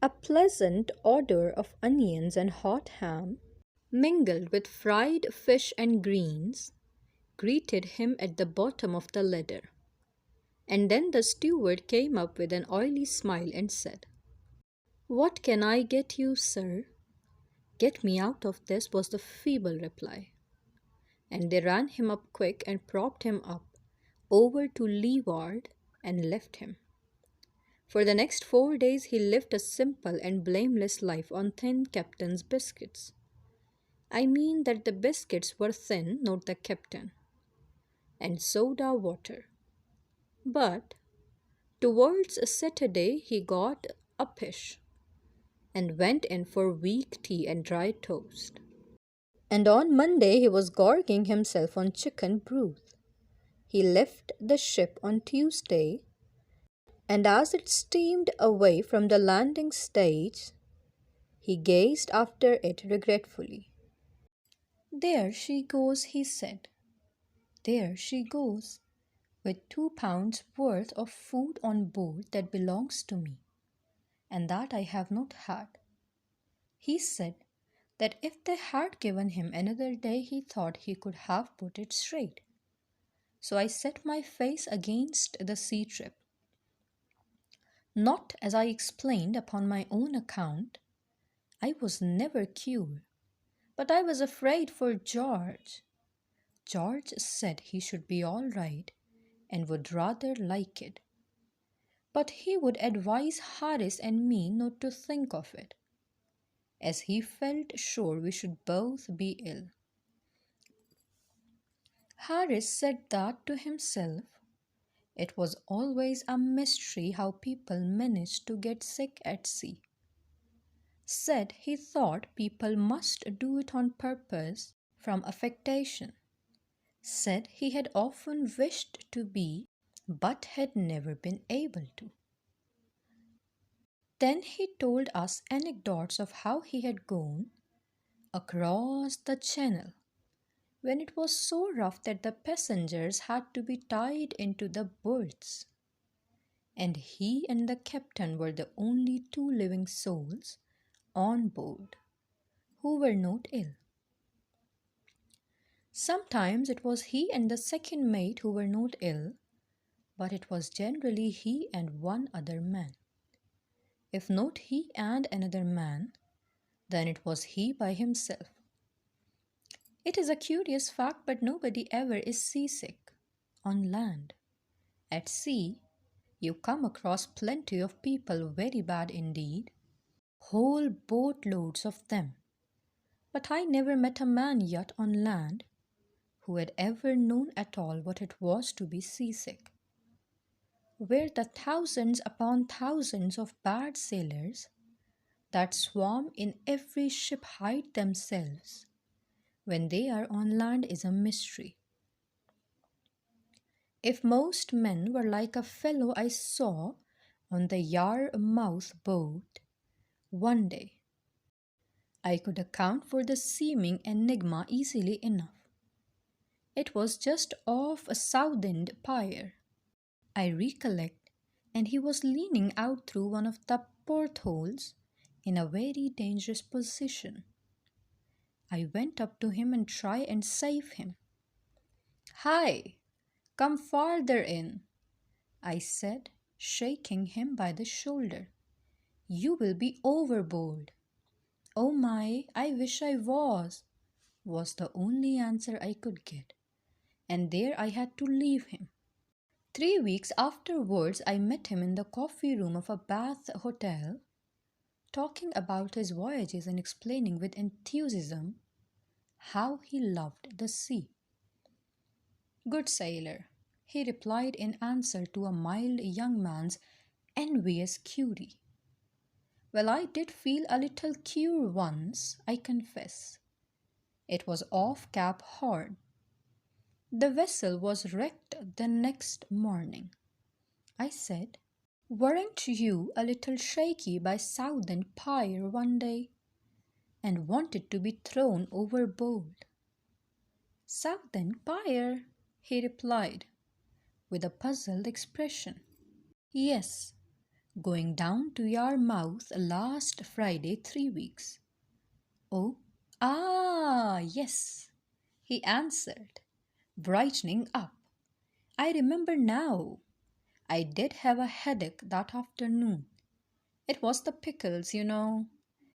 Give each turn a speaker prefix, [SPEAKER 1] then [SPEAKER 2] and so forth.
[SPEAKER 1] A pleasant odor of onions and hot ham, mingled with fried fish and greens, greeted him at the bottom of the ladder. And then the steward came up with an oily smile and said, "What can I get you, sir?" "Get me out of this," was the feeble reply. And they ran him up quick and propped him up over to leeward and left him. For the next 4 days he lived a simple and blameless life on thin captain's biscuits. I mean that the biscuits were thin, not the captain, and soda water. But towards Saturday he got uppish and went in for weak tea and dry toast. And on Monday he was gorging himself on chicken broth. He left the ship on Tuesday, and as it steamed away from the landing stage, he gazed after it regretfully. "There she goes," he said. "There she goes, with 2 pounds worth of food on board that belongs to me, and that I have not had." He said that if they had given him another day, he thought he could have put it straight. So I set my face against the sea trip. Not, as I explained, upon my own account. I was never cured, but I was afraid for George. George said he should be all right and would rather like it. But he would advise Harris and me not to think of it, as he felt sure we should both be ill. Harris said that to himself. It was always a mystery how people managed to get sick at sea. Said he thought people must do it on purpose from affectation. Said he had often wished to be, but had never been able to. Then he told us anecdotes of how he had gone across the channel when it was so rough that the passengers had to be tied into the berths, and he and the captain were the only two living souls on board who were not ill. Sometimes it was he and the second mate who were not ill, but it was generally he and one other man. If not he and another man, then it was he by himself. It is a curious fact, but nobody ever is seasick on land. At sea, you come across plenty of people very bad indeed, whole boatloads of them. But I never met a man yet on land who had ever known at all what it was to be seasick. Where the thousands upon thousands of bad sailors that swarm in every ship hide themselves when they are on land is a mystery. If most men were like a fellow I saw on the Yarmouth boat one day, I could account for the seeming enigma easily enough. It was just off a Southend pier, I recollect, and he was leaning out through one of the portholes in a very dangerous position. I went up to him and tried and save him. "Hi, come farther in," I said, shaking him by the shoulder. "You will be overboard." "Oh my, I wish I was the only answer I could get, and there I had to leave him. 3 weeks afterwards, I met him in the coffee room of a Bath hotel, talking about his voyages and explaining with enthusiasm how he loved the sea. "Good sailor," he replied in answer to a mild young man's envious query. Well, I did feel a little queer once, I confess. It was off Cape Horn. The vessel was wrecked the next morning. I said, "Weren't you a little shaky by Southend Pier one day, and wanted to be thrown overboard?" "Southend Pier?" he replied, with a puzzled expression. "Yes, Going down to Yarmouth last Friday 3 weeks. Oh, yes, he answered, brightening up. I remember now. I did have a headache that afternoon. It was the pickles.